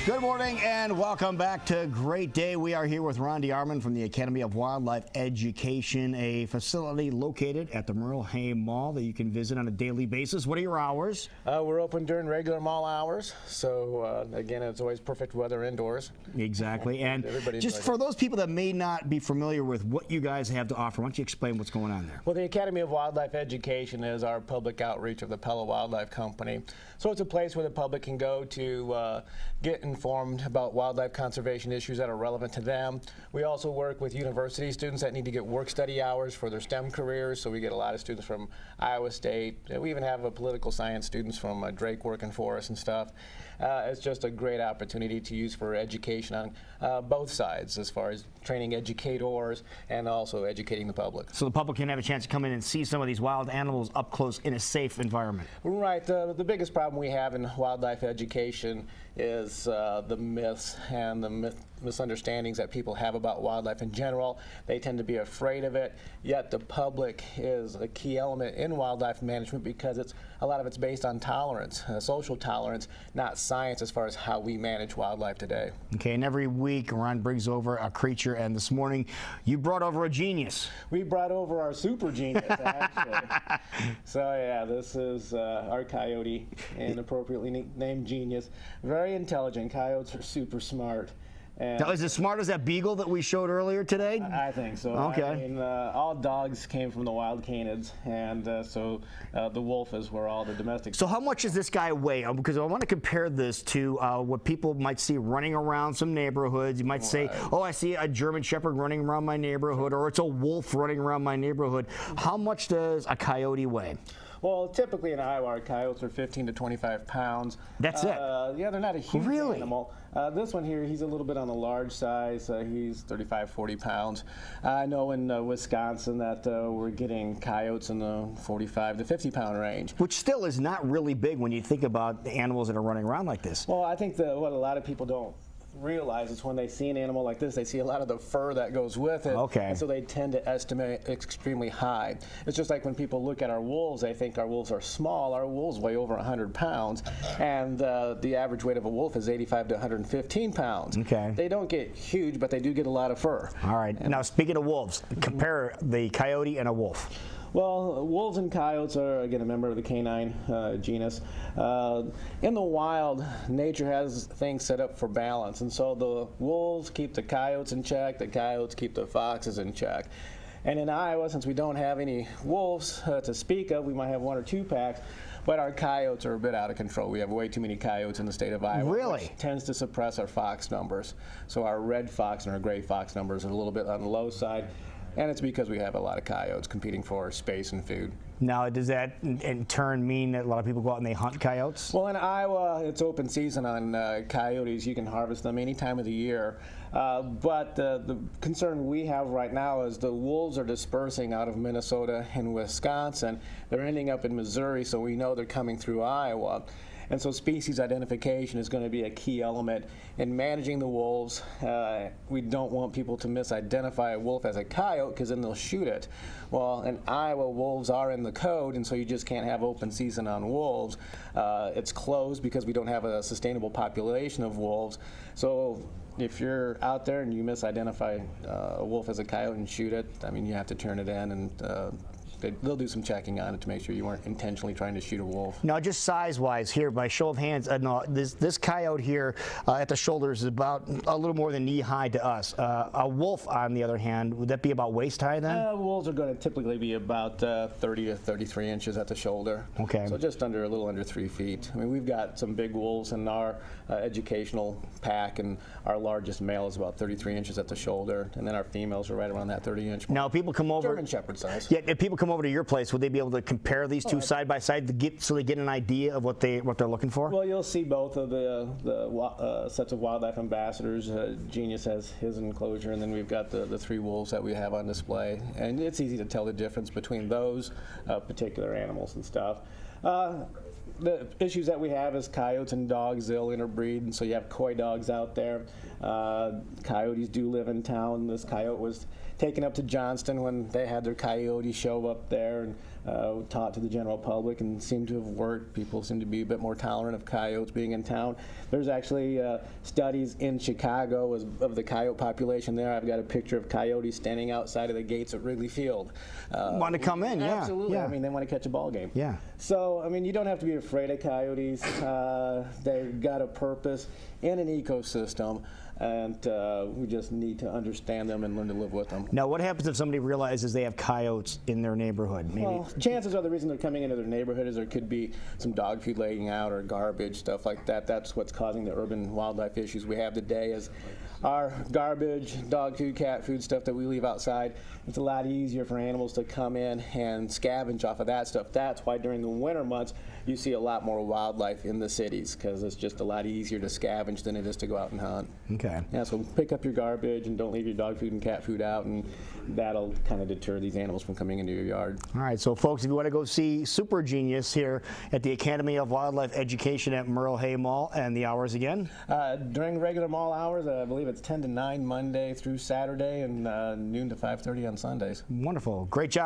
Good morning and welcome back to Great Day. We are here with Ron DeArmond from the Academy of Wildlife Education, a facility located at the Merle Hay Mall that you can visit on a daily basis. What are your hours? We're open during regular mall hours, so again, it's always perfect weather indoors. Exactly. And just for those people that may not be familiar with what you guys have to offer, why don't you explain what's going on there? Well, the Academy of Wildlife Education is our public outreach of the Pella Wildlife Company. So it's a place where the public can go to get informed about wildlife conservation issues that are relevant to them. We also work with university students that need to get work study hours for their STEM careers, so we get a lot of students from Iowa State. We even have political science students from Drake working for us and stuff. It's just a great opportunity to use for education on both sides, as far as training educators and also educating the public. So the public can have a chance to come in and see some of these wild animals up close in a safe environment. Right. The biggest problem we have in wildlife education is the myths and the misunderstandings that people have about wildlife in general. They tend to be afraid of it, yet the public is a key element in wildlife management because a lot of it's based on tolerance, social tolerance, not science as far as how we manage wildlife today. Okay, and every week Ron brings over a creature, and this morning you brought over a genius. We brought over our super genius, actually. So yeah, this is our coyote, and appropriately named Genius. Very intelligent. Coyotes are super smart. And now, is it as smart as that beagle that we showed earlier today? I think so. Okay. I mean, all dogs came from the wild canids, and so the wolf is where all the domestic. So how much does this guy weigh? Because I want to compare this to what people might see running around some neighborhoods. You might say, oh, I see a German Shepherd running around my neighborhood, or it's a wolf running around my neighborhood. How much does a coyote weigh? Well, typically in Iowa, our coyotes are 15 to 25 pounds. That's it? Yeah, they're not a huge Really? animal. This one here, he's a little bit on the large size. He's 35, 40 pounds. I know in Wisconsin that we're getting coyotes in the 45 to 50 pound range. Which still is not really big when you think about the animals that are running around like this. Well, I think what a lot of people don't realize is when they see an animal like this, they see a lot of the fur that goes with it. Okay. And so they tend to estimate extremely high. It's just like when people look at our wolves, they think our wolves are small. Our wolves weigh over 100 pounds, and the average weight of a wolf is 85 to 115 pounds. Okay. They don't get huge, but they do get a lot of fur. All right. Now, speaking of wolves, compare the coyote and a wolf. Well, wolves and coyotes are, again, a member of the canine genus. In the wild, nature has things set up for balance, and so the wolves keep the coyotes in check, the coyotes keep the foxes in check. And in Iowa, since we don't have any wolves to speak of, we might have one or two packs, but our coyotes are a bit out of control. We have way too many coyotes in the state of Iowa. Really? Which tends to suppress our fox numbers. So our red fox and our gray fox numbers are a little bit on the low side. And it's because we have a lot of coyotes competing for space and food. Now, does that in turn mean that a lot of people go out and they hunt coyotes? Well, in Iowa, it's open season on coyotes. You can harvest them any time of the year. But the concern we have right now is the wolves are dispersing out of Minnesota and Wisconsin. They're ending up in Missouri, so we know they're coming through Iowa. And so species identification is going to be a key element in managing the wolves. We don't want people to misidentify a wolf as a coyote because then they'll shoot it. Well, in Iowa, wolves are in the code, and so you just can't have open season on wolves. It's closed because we don't have a sustainable population of wolves. So if you're out there and you misidentify a wolf as a coyote and shoot it, I mean, you have to turn it in, and they'll do some checking on it to make sure you weren't intentionally trying to shoot a wolf. Now, just size-wise here, by show of hands, no, this coyote here at the shoulders is about a little more than knee-high to us. A wolf, on the other hand, would that be about waist-high then? Wolves are going to typically be about 30 to 33 inches at the shoulder. Okay. So just a little under 3 feet. I mean, we've got some big wolves in our educational pack, and our largest male is about 33 inches at the shoulder, and then our females are right around that 30-inch. Now, people come over. German Shepherd size. Yeah, if people come over to your place, would they be able to compare these two side by side so they get an idea of what they're looking for? Well, you'll see both of the sets of wildlife ambassadors. Genius has his enclosure, and then we've got the three wolves that we have on display. And it's easy to tell the difference between those particular animals and stuff. The issues that we have is coyotes and dogs, they'll interbreed, and so you have coy dogs out there. Coyotes do live in town. This coyote was taken up to Johnston when they had their coyote show up there, and taught to the general public and seem to have worked. People seem to be a bit more tolerant of coyotes being in town. There's actually studies in Chicago of the coyote population there. I've got a picture of coyotes standing outside of the gates at Wrigley Field. Want to come in, yeah. Absolutely. Yeah. I mean, they want to catch a ball game. Yeah. So, I mean, you don't have to be afraid of coyotes. They've got a purpose in an ecosystem, and we just need to understand them and learn to live with them. Now, what happens if somebody realizes they have coyotes in their neighborhood? Maybe. Well, chances are the reason they're coming into their neighborhood is there could be some dog food laying out or garbage, stuff like that. That's what's causing the urban wildlife issues we have today is our garbage, dog food, cat food, stuff that we leave outside. It's a lot easier for animals to come in and scavenge off of that stuff. That's why during the winter months you see a lot more wildlife in the cities, because it's just a lot easier to scavenge than it is to go out and hunt. Okay. Yeah, so pick up your garbage and don't leave your dog food and cat food out, and that'll kind of deter these animals from coming into your yard. All right, so folks, if you want to go see Super Genius here at the Academy of Wildlife Education at Merle Hay Mall, and the hours again? During regular mall hours, I believe it's 10 to 9 Monday through Saturday, and noon to 5:30 on Sundays. Wonderful. Great job.